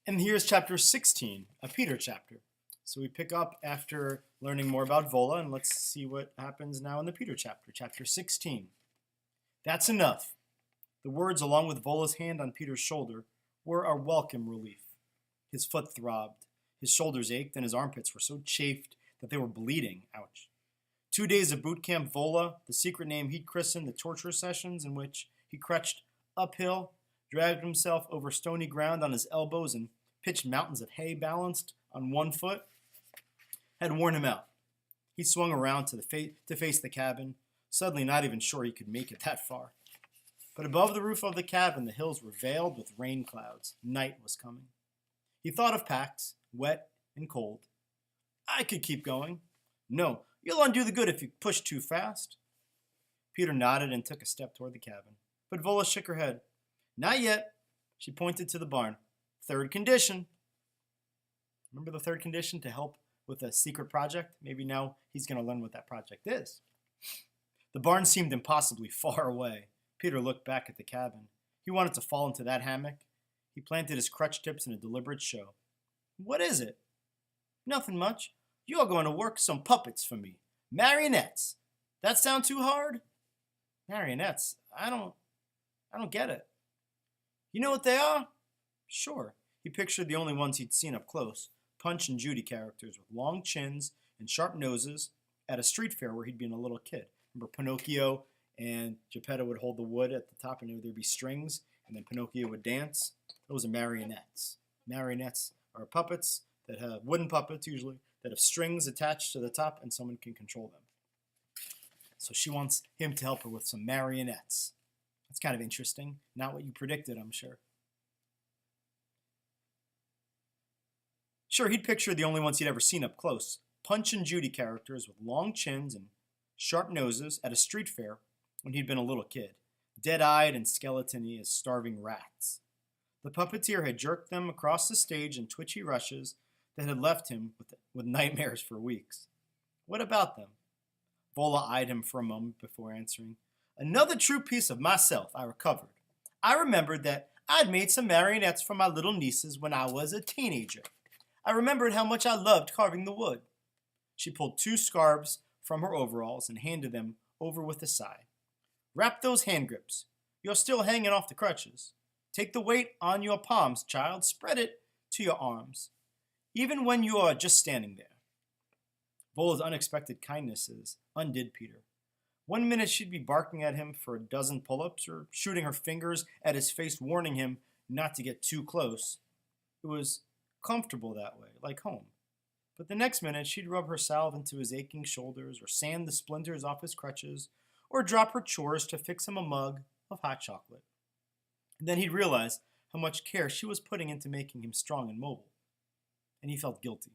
And here's chapter 16, a Peter chapter. So we pick up after learning more about Vola, and let's see what happens now in the Peter chapter, chapter 16. That's enough. The words, along with Vola's hand on Peter's shoulder, were a welcome relief. His foot throbbed, his shoulders ached, and his armpits were so chafed that they were bleeding. Ouch. 2 days of boot camp Vola, the secret name he'd christened the torture sessions in which he crouched uphill, dragged himself over stony ground on his elbows, and pitched mountains of hay balanced on one foot, had worn him out. He swung around to face the cabin, suddenly not even sure he could make it that far. But above the roof of the cabin, the hills were veiled with rain clouds. Night was coming. He thought of Pax, wet and cold. I could keep going. No, you'll undo the good if you push too fast. Peter nodded and took a step toward the cabin. But Vola shook her head. Not yet. She pointed to the barn. Third condition. Remember the third condition to help with a secret project? Maybe now he's going to learn what that project is. The barn seemed impossibly far away. Peter looked back at the cabin. He wanted to fall into that hammock. He planted his crutch tips in a deliberate show. What is it? Nothing much. You're going to work some puppets for me. Marionettes. That sound too hard? Marionettes? I don't get it. You know what they are? Sure. He pictured the only ones he'd seen up close. Punch and Judy characters with long chins and sharp noses at a street fair where he'd been a little kid. Remember Pinocchio and Geppetto would hold the wood at the top and there'd be strings and then Pinocchio would dance? Those are marionettes. Marionettes are puppets that have, wooden puppets usually, that have strings attached to the top and someone can control them. So she wants him to help her with some marionettes. That's kind of interesting. Not what you predicted, I'm sure. Sure, he'd pictured the only ones he'd ever seen up close. Punch and Judy characters with long chins and sharp noses at a street fair when he'd been a little kid. Dead-eyed and skeleton-y as starving rats. The puppeteer had jerked them across the stage in twitchy rushes that had left him with nightmares for weeks. What about them? Vola eyed him for a moment before answering. Another true piece of myself I recovered. I remembered that I'd made some marionettes for my little nieces when I was a teenager. I remembered how much I loved carving the wood. She pulled 2 scarves from her overalls and handed them over with a sigh. Wrap those hand grips. You're still hanging off the crutches. Take the weight on your palms, child. Spread it to your arms, even when you are just standing there. Vola's unexpected kindnesses undid Peter. 1 minute she'd be barking at him for a dozen pull-ups or shooting her fingers at his face, warning him not to get too close. It was comfortable that way, like home. But the next minute she'd rub her salve into his aching shoulders or sand the splinters off his crutches or drop her chores to fix him a mug of hot chocolate. And then he'd realize how much care she was putting into making him strong and mobile. And he felt guilty.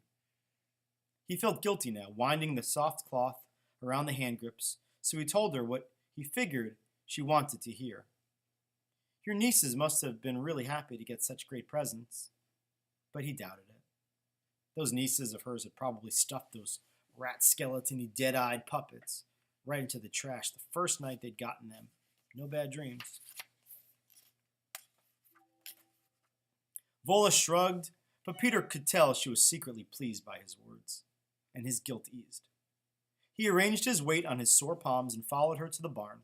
He felt guilty now, winding the soft cloth around the hand grips, so he told her what he figured she wanted to hear. Your nieces must have been really happy to get such great presents. But he doubted it. Those nieces of hers had probably stuffed those rat skeleton-y, dead-eyed puppets right into the trash the first night they'd gotten them. No bad dreams. Vola shrugged, but Peter could tell she was secretly pleased by his words, and his guilt eased. He arranged his weight on his sore palms and followed her to the barn.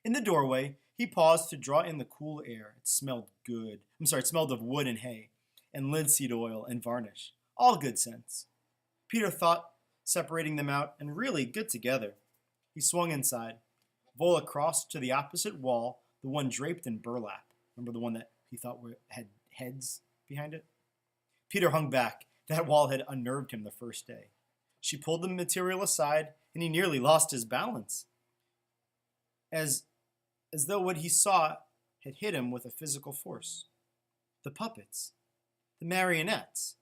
In the doorway, he paused to draw in the cool air. It smelled good. It smelled of wood and hay, and linseed oil and varnish. All good scents. Peter thought separating them out and really good together. He swung inside. Vola crossed to the opposite wall, the one draped in burlap. Remember the one that he thought had heads behind it? Peter hung back. That wall had unnerved him the first day. She pulled the material aside, and he nearly lost his balance. As though what he saw had hit him with a physical force. The puppets. The marionettes.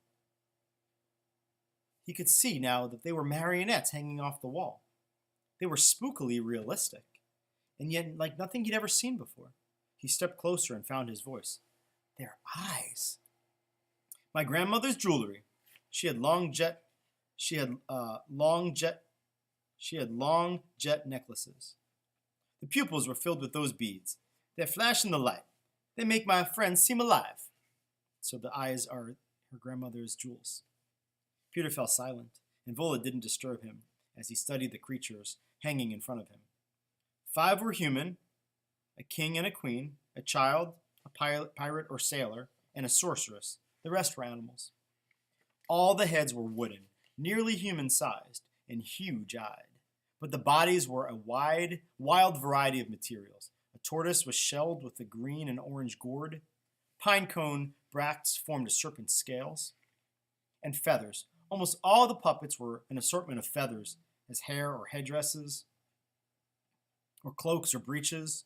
He could see now that they were marionettes hanging off the wall. They were spookily realistic, and yet like nothing he'd ever seen before. He stepped closer and found his voice. Their eyes. My grandmother's jewelry. She had long jet necklaces. The pupils were filled with those beads. They flash in the light. They make my friends seem alive. so the eyes are her grandmother's jewels. Peter fell silent, and Vola didn't disturb him as he studied the creatures hanging in front of him. 5 were human, a king and a queen, a child, a pirate or sailor, and a sorceress. The rest were animals. All the heads were wooden, nearly human-sized, and huge-eyed. But the bodies were a wild variety of materials. A tortoise was shelled with a green and orange gourd. Pine cone bracts formed a serpent's scales. And feathers. Almost all the puppets were an assortment of feathers, as hair or headdresses, or cloaks or breeches.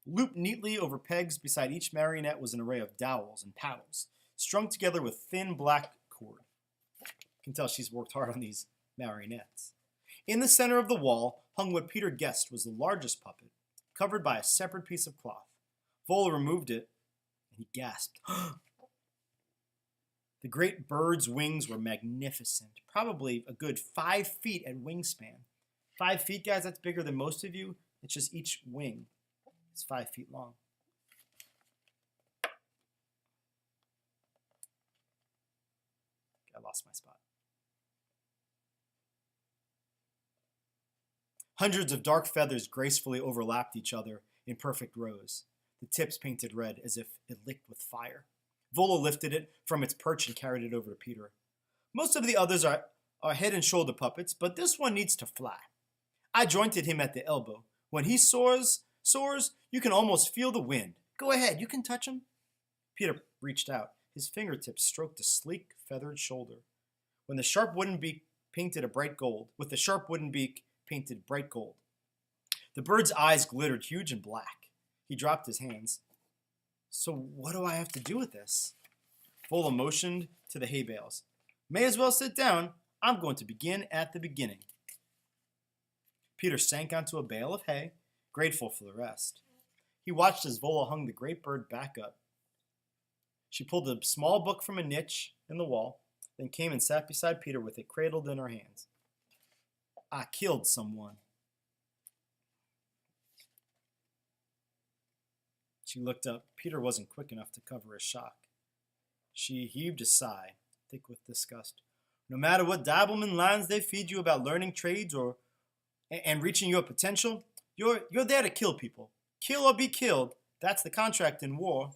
Looped neatly over pegs beside each marionette was an array of dowels and paddles, strung together with thin black cord. You can tell she's worked hard on these marionettes. In the center of the wall hung what Peter guessed was the largest puppet, covered by a separate piece of cloth. Vola removed it, and he gasped. The great bird's wings were magnificent, probably a good 5 feet at wingspan. 5 feet, guys, that's bigger than most of you. It's just each wing is 5 feet long. I lost my spot. Hundreds of dark feathers gracefully overlapped each other in perfect rows, the tips painted red as if it licked with fire. Vola lifted it from its perch and carried it over to Peter. Most of the others are head and shoulder puppets, but this one needs to fly. I jointed him at the elbow. When he soars, you can almost feel the wind. Go ahead, you can touch him. Peter reached out. His fingertips stroked a sleek, feathered shoulder. With the sharp wooden beak painted bright gold. The bird's eyes glittered huge and black. He dropped his hands. So what do I have to do with this? Vola motioned to the hay bales. May as well sit down. I'm going to begin at the beginning. Peter sank onto a bale of hay, grateful for the rest. He watched as Vola hung the great bird back up. She pulled a small book from a niche in the wall, then came and sat beside Peter with it cradled in her hands. I killed someone. She looked up. Peter wasn't quick enough to cover his shock. She heaved a sigh, thick with disgust. No matter what Diableman lines they feed you about learning trades and reaching your potential, you're there to kill people. Kill or be killed. That's the contract in war.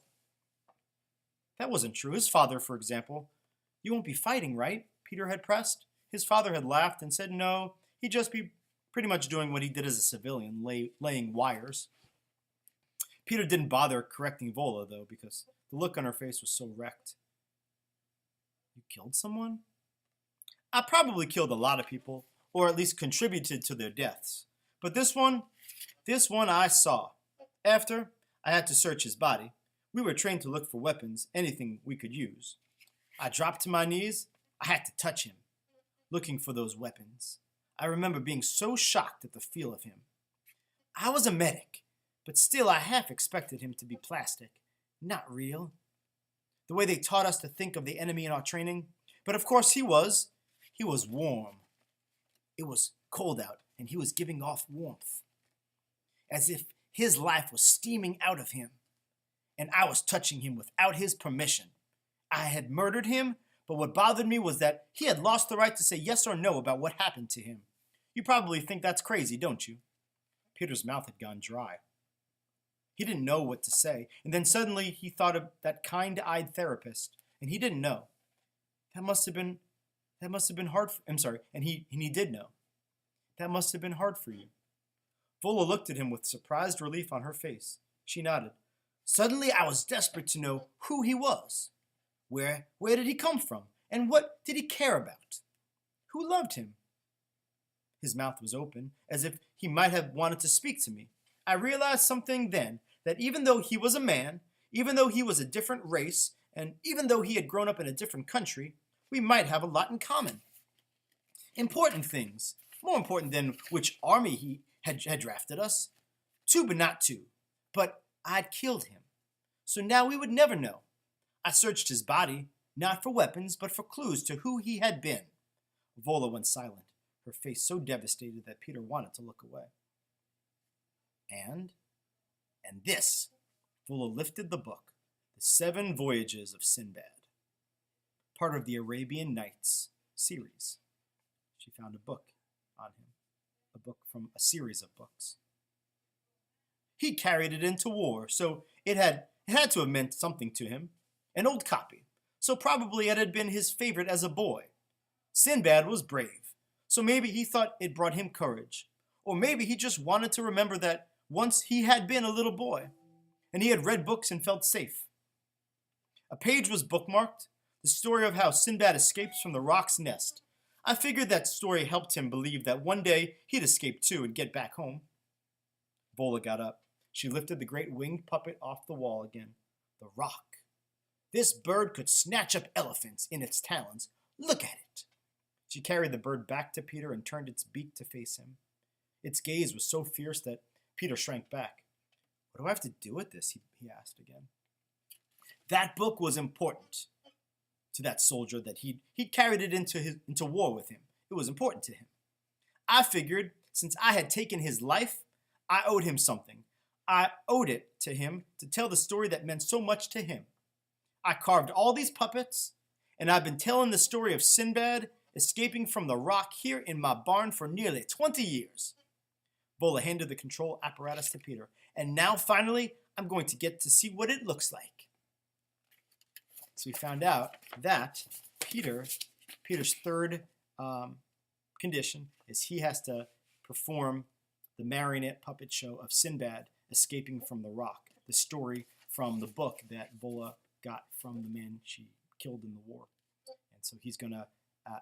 That wasn't true. His father, for example. You won't be fighting, right? Peter had pressed. His father had laughed and said no, he'd just be pretty much doing what he did as a civilian, laying wires. Peter didn't bother correcting Vola, though, because the look on her face was so wrecked. You killed someone? I probably killed a lot of people, or at least contributed to their deaths. But this one I saw. After, I had to search his body. We were trained to look for weapons, anything we could use. I dropped to my knees. I had to touch him, looking for those weapons. I remember being so shocked at the feel of him. I was a medic, but still I half expected him to be plastic, not real. The way they taught us to think of the enemy in our training. But of course he was warm. It was cold out, and he was giving off warmth, as if his life was steaming out of him, and I was touching him without his permission. I had murdered him, but what bothered me was that he had lost the right to say yes or no about what happened to him. You probably think that's crazy, don't you? Peter's mouth had gone dry. He didn't know what to say, and then suddenly he thought of that kind-eyed therapist, and he didn't know. That must have been hard for, and he did know. That must have been hard for you. Vola looked at him with surprised relief on her face. She nodded. Suddenly I was desperate to know who he was. Where did he come from? And what did he care about? Who loved him? His mouth was open, as if he might have wanted to speak to me. I realized something then, that even though he was a man, even though he was a different race, and even though he had grown up in a different country, we might have a lot in common. Important things, more important than which army he had drafted us. 2 but not 2. But I'd killed him. So now we would never know. I searched his body, not for weapons, but for clues to who he had been. Vola went silent, her face so devastated that Peter wanted to look away. And this. Vola lifted the book, The 7 Voyages of Sinbad. part of the Arabian Nights series. She found a book on him, a book from a series of books. He carried it into war, so it had to have meant something to him. An old copy, so probably it had been his favorite as a boy. Sinbad was brave, so maybe he thought it brought him courage. Or maybe he just wanted to remember that once he had been a little boy, and he had read books and felt safe. A page was bookmarked, the story of how Sinbad escapes from the roc's nest. I figured that story helped him believe that one day he'd escape too and get back home. Vola got up. She lifted the great winged puppet off the wall again. The rock. This bird could snatch up elephants in its talons. Look at it. She carried the bird back to Peter and turned its beak to face him. Its gaze was so fierce that Peter shrank back. What do I have to do with this? He asked again. That book was important to that soldier that he'd carried it into war with him. It was important to him. I figured since I had taken his life, I owed him something. I owed it to him to tell the story that meant so much to him. I carved all these puppets, and I've been telling the story of Sinbad escaping from the rock here in my barn for nearly 20 years. Vola handed the control apparatus to Peter, and now finally I'm going to get to see what it looks like. So we found out that Peter's third condition is he has to perform the marionette puppet show of Sinbad escaping from the rock, the story from the book that Vola got from the man she killed in the war. And so he's going to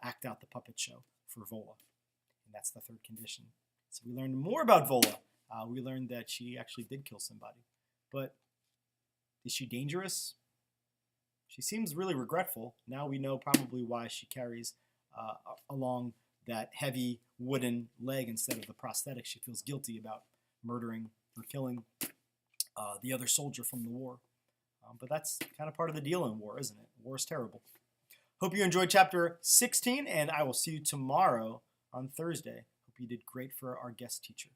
act out the puppet show for Vola. And that's the third condition. So we learned more about Vola. We learned that she actually did kill somebody. But is she dangerous? She seems really regretful. Now we know probably why she carries along that heavy wooden leg instead of the prosthetic. She feels guilty about murdering or killing the other soldier from the war. But that's kind of part of the deal in war, isn't it? War is terrible. Hope you enjoyed chapter 16, and I will see you tomorrow on Thursday. Hope you did great for our guest teacher.